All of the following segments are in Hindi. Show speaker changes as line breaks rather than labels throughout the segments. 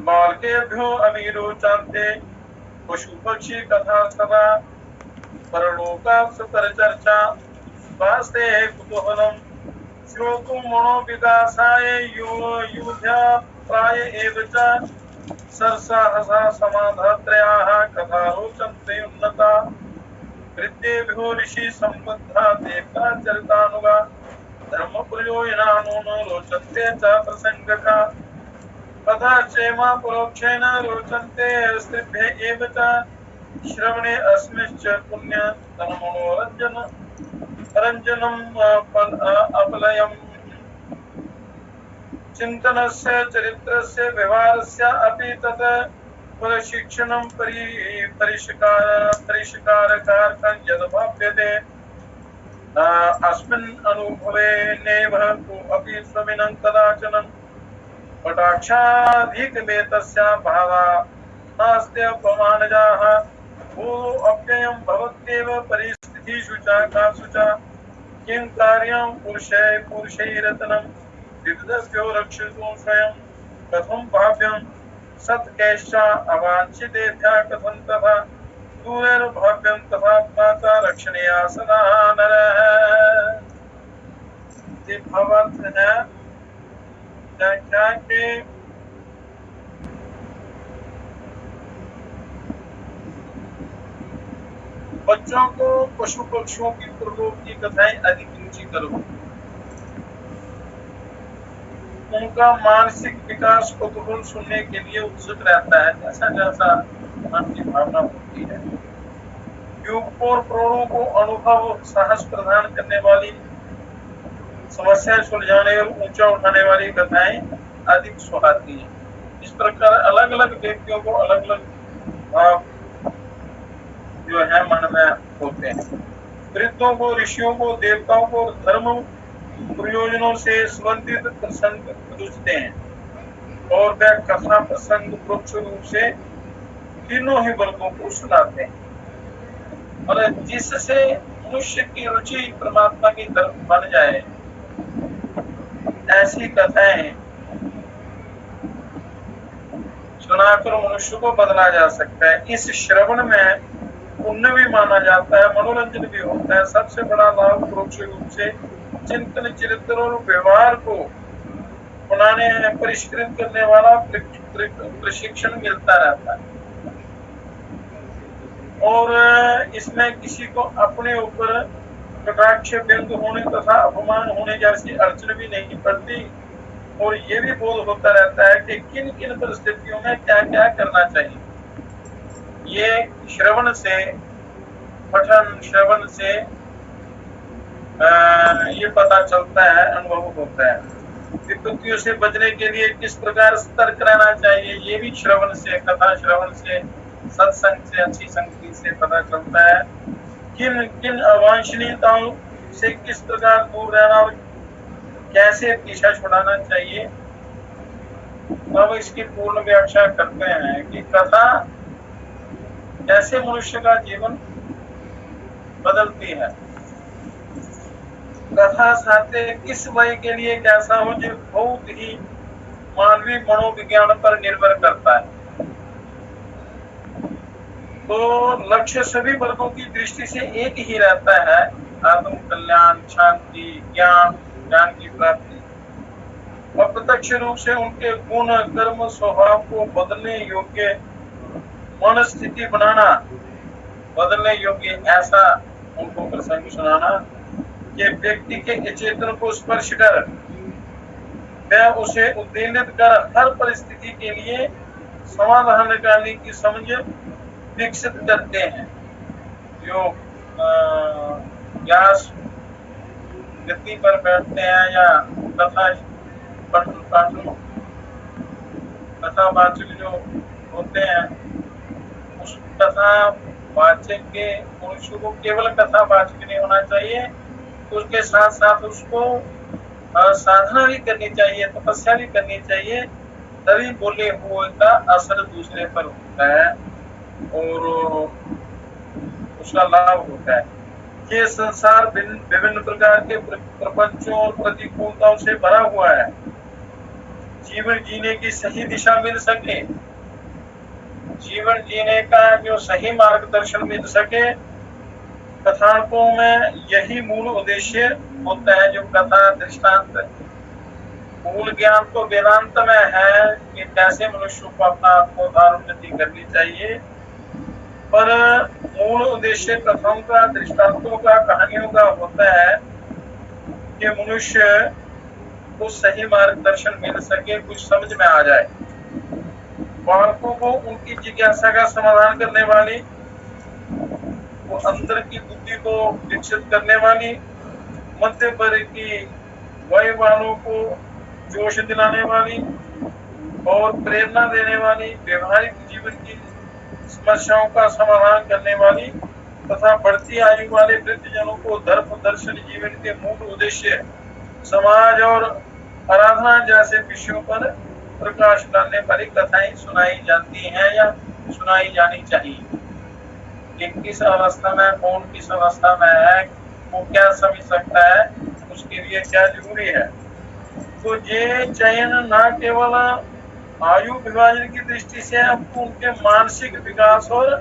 बालकेभ्यो अभिरुचान्ते पशु पक्षी कथा सदा परलोकात् परचर्चा स्वास्ते कुतूहलम् श्रोतुं मनोविकासाय युध्याप्राय एव च सरसाहसा समाधात्रयाः कथा रोचन्ते उन्नता कृत्येभ्यो ऋषि सम्बद्धा देवता चरितानुगा धर्म प्रयोजनानुनो रोचन्ते च प्रसङ्गका कथा क्षेमा परोक्षेण रोचन्ते स्त्रिभ्य एव च श्रवणे अस्मिश्च पुण्य तन्मनोरञ्जन रञ्जनम् अपलयम् चिन्तनस्य चरित्रस्य व्यवहारस्य अपि तत् प्रशिक्षणं परिष्कारकार्थं यद्भाव्यते अस्मिन् अनुभवेनैव अपि स्वमिनं कदाचन कटाक्षाधिकमेतस्य भावा नास्त्यपमानजाः भूतो अप्ययं भवत्येव परिस्थितिषु च कासु च किं कार्यं पुरुषैरतनं विविधभ्यो रक्षितुं स्वयं कथं भाव्यं सत्कैश्च अवाञ्छितेभ्यः कथं तथा दूरैर्भाव्यं तथात्मा च रक्षणीया सदा नरः। ये भावार्थ है व्याख्या के बच्चों को पशु पक्षियों की प्रलोभ की कथाएं अधिक रुचि करो, उनका मानसिक विकास कुतूहल सुनने के लिए उत्सुक रहता है जैसा जैसा मन की भावना होती है। युवकों और प्रौढ़ों को अनुभव साहस प्रदान करने वाली समस्या सुलझाने और ऊंचा उठाने वाली कथाएं अधिक सुहाती हैं। इस प्रकार अलग अलग व्यक्तियों को अलग अलग भाव जो है मन में होते हैं। वृद्धों को, ऋषियों को, देवताओं को धर्म प्रयोजनों से संबंधित प्रसंग रुचते हैं और वे कथा प्रसंग परोक्ष रूप से तीनों ही वर्गों को सुनाते हैं और जिससे मनुष्य की रुचि परमात्मा की तरफ बन जाए ऐसी कथाएं सुनाकर मनुष्य को बदला जा सकता है। इस श्रवण में पुण्य भी माना जाता है, मनोरंजन भी होता है। सबसे बड़ा लाभ परोक्ष रूप से चिंतन, चरित्र और व्यवहार को बनाने परिष्कृत करने वाला प्रशिक्षण मिलता रहता है और इसमें किसी को अपने ऊपर कटाक्ष, व्यंग होने तथा अपमान होने जैसी अड़चन भी नहीं पड़ती और ये भी बोध होता रहता है कि किन किन परिस्थितियों में क्या क्या करना चाहिए। ये श्रवण से, पठन श्रवण से ये पता चलता है, अनुभव होता है। विपत्तियों से बचने के लिए किस प्रकार सतर्क रहना चाहिए, ये भी श्रवण से, कथा श्रवण से, सत्संग से, अच्छी संगति से पता चलता है। किन किन अवांछनीयताओं से किस प्रकार दूर रहना और कैसे पीछा छुड़ाना चाहिए। अब इसकी पूर्ण व्याख्या करते हैं कि कथा कैसे मनुष्य का जीवन बदलती है। कथा साहित्य किस वय के लिए कैसा हो, जो बहुत ही मानवीय मनोविज्ञान पर निर्भर करता है। तो लक्ष्य सभी वर्गों की दृष्टि से एक ही रहता है, आत्म कल्याण, शांति, ज्ञान की प्राप्ति। अप्रत्यक्ष रूप से उनके गुण, कर्म, स्वभाव को बदलने योग्य मन स्थिति बनाना, बदलने योग्य ऐसा उनको प्रसंग सुनाना कि व्यक्ति के चेतन को स्पर्श कर वह उसे उद्वेलित कर हर परिस्थिति के लिए समाधान निकालने की समझ विकसित करते हैं। जो व्यास गति पर बैठते हैं या कथावाचक जो होते हैं, उस कथावाचक के मनुष्य को केवल कथावाचक नहीं होना चाहिए, उसके साथ साथ उसको साधना भी करनी चाहिए, तपस्या भी करनी चाहिए, तभी बोले हुए का असर दूसरे पर होता है और उसका लाभ होता है। ये संसार विभिन्न प्रकार के प्रपंचों और प्रतिकूलताओं से भरा हुआ है। जीवन जीने की सही दिशा मिल सके, जीवन जीने का जो सही मार्गदर्शन मिल सके। कथानकों में यही मूल उद्देश्य होता है। जो कथा दृष्टांत मूल ज्ञान तो वेदांत में है कि कैसे मनुष्य को अपना आत्मोद्धार उन्नति करनी चाहिए, पर मूल उद्देश्य कथाओं का, दृष्टांतों का, कहानियों का होता है कि मनुष्य को सही मार्गदर्शन मिल सके, कुछ समझ में आ जाए। बालकों को उनकी जिज्ञासा का समाधान करने वाली, वो अंदर की बुद्धि को विकसित करने वाली, मध्य वर्ग की वय वालों को जोश दिलाने वाली और प्रेरणा देने वाली, व्यवहारिक जीवन की समस्याओं का समाधान करने वाली तथा बढ़ती आयु वाले वृद्धजनों को धर्म दर्शन जीवन के मूल उद्देश्य, समाज और आराधना जैसे विषयों पर प्रकाश डालने वाली कथाएं सुनाई जाती हैं या सुनाई जानी चाहिए। कि किस अवस्था में कौन किस अवस्था में है, वो क्या समझ सकता है, उसके लिए क्या जरूरी है। तो ये चयन न केवल आयु विभाजन की दृष्टि से, आपको उनके मानसिक विकास और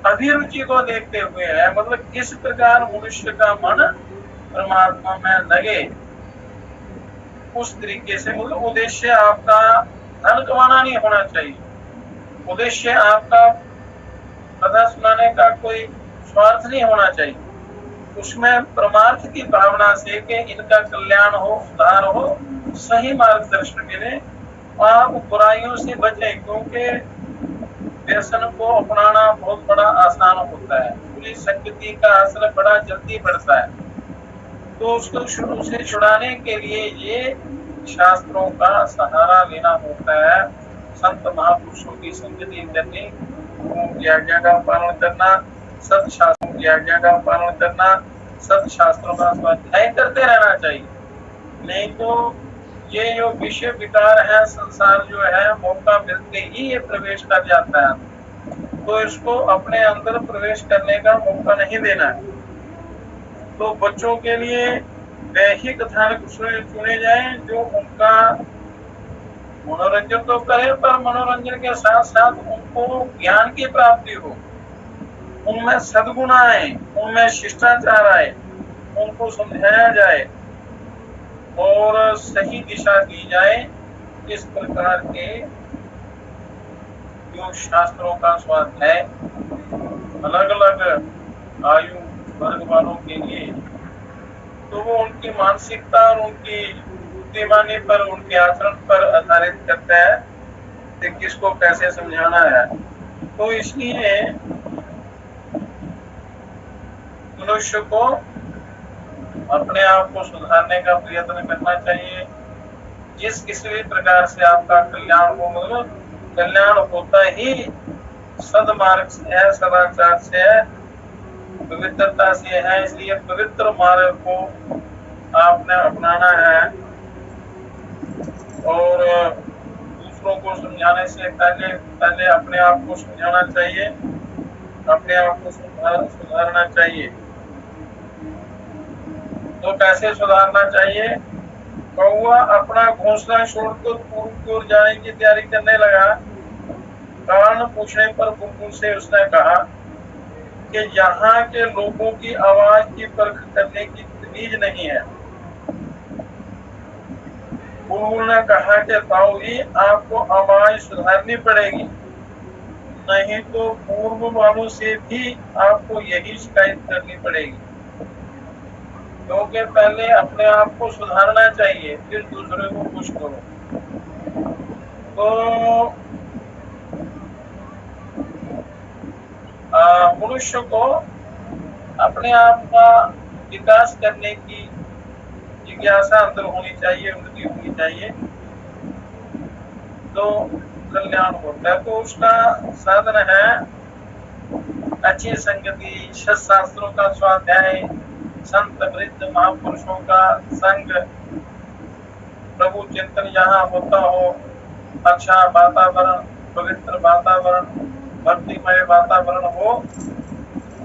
अभिरुचि को देखते हुए है। मतलब किस प्रकार मनुष्य का मन परमात्मा में लगे, उस तरीके से। मतलब उद्देश्य आपका धन कमाना नहीं होना चाहिए, उद्देश्य आपका कथा सुनाने का कोई स्वार्थ नहीं होना चाहिए। उसमें परमार्थ की भावना से कि इनका कल्याण हो, उद्धार हो, सही मार्गदर्शन मिले, आप बुराइयों से बचें, क्योंकि व्यसन को अपनाना बहुत बड़ा आसान होता है, बुरी संगति का असर बड़ा जल्दी बढ़ता है। तो उसको उसे छुड़ाने के लिए ये शास्त्रों का सहारा लेना होता है। संत महापुरुषों की संगति करनी, की आज्ञा का पालन करना, सत शास्त्रों की आज्ञा का पालन करना, सत शास्त्रों का स्वाध्याय करते रहना चाहिए। नहीं तो ये जो विषय विकार है, संसार जो है, मौका मिलते ही ये प्रवेश कर जाता है, तो इसको अपने अंदर प्रवेश करने का मौका नहीं देना है। तो बच्चों के लिए वे ही कथानक चुने जाएं जो उनका मनोरंजन तो करे, पर मनोरंजन के साथ साथ उनको ज्ञान की प्राप्ति हो, उनमें सद्गुण आए, उनमें शिष्टाचार आए, उनको समझाया जाए और सही दिशा दी जाए। इस प्रकार के जो शास्त्रों का स्वाध्याय अलग अलग आयु वर्ग वालों के लिए, तो वो उनकी मानसिकता और उनकी बुद्धिमानी पर, उनके आचरण पर आधारित करता है कि किसको कैसे समझाना है। तो इसलिए मनुष्य को अपने आप को सुधारने का प्रयत्न करना चाहिए। जिस किसी भी प्रकार से आपका कल्याण हो, मतलब कल्याण होता ही सदमार्ग से है, सदाचार से है, पवित्रता से है। इसलिए पवित्र मार्ग को आपने अपनाना है और दूसरों को समझाने से पहले अपने आप को समझाना चाहिए, अपने आप को सुधारना चाहिए। तो कैसे सुधारना चाहिए? कौवा अपना घोंसला छोड़कर पूर्व की ओर जाने की तैयारी करने लगा। कारण पूछने पर बुलबुल से उसने कहा कि यहाँ के लोगों की आवाज की परख करने की तमीज नहीं है। बुलबुल ने कहा कि ताऊजी, आपको आवाज सुधारनी पड़ेगी, नहीं तो पूर्व वालों से भी आपको यही शिकायत करनी पड़ेगी। क्योंकि पहले अपने आप को सुधारना चाहिए, फिर दूसरे को खुश करो। तो मनुष्य को अपने आप का विकास करने की जिज्ञासा अंदर होनी चाहिए, उन्नति होनी चाहिए, तो कल्याण होता है। तो उसका साधन है अच्छी संगति, शास्त्रों का स्वाध्याय, संत वृद्ध महापुरुषों का संग, प्रभु चिंतन जहाँ होता हो, अच्छा वातावरण, पवित्र वातावरण, भक्तिमय वातावरण हो,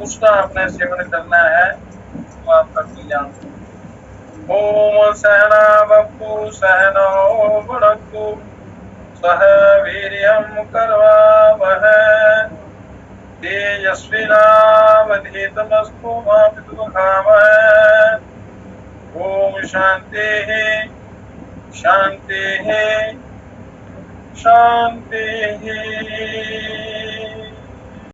उसका अपने सेवन करना है, तो आपका कल्याण हो। ओम सहना बप्पु सहनो भुनक्तु सह वीर्यं करवावहै तेजस्विनावधीतमस्तु मा विद्विषावहै। ओम शांति शांति शांति।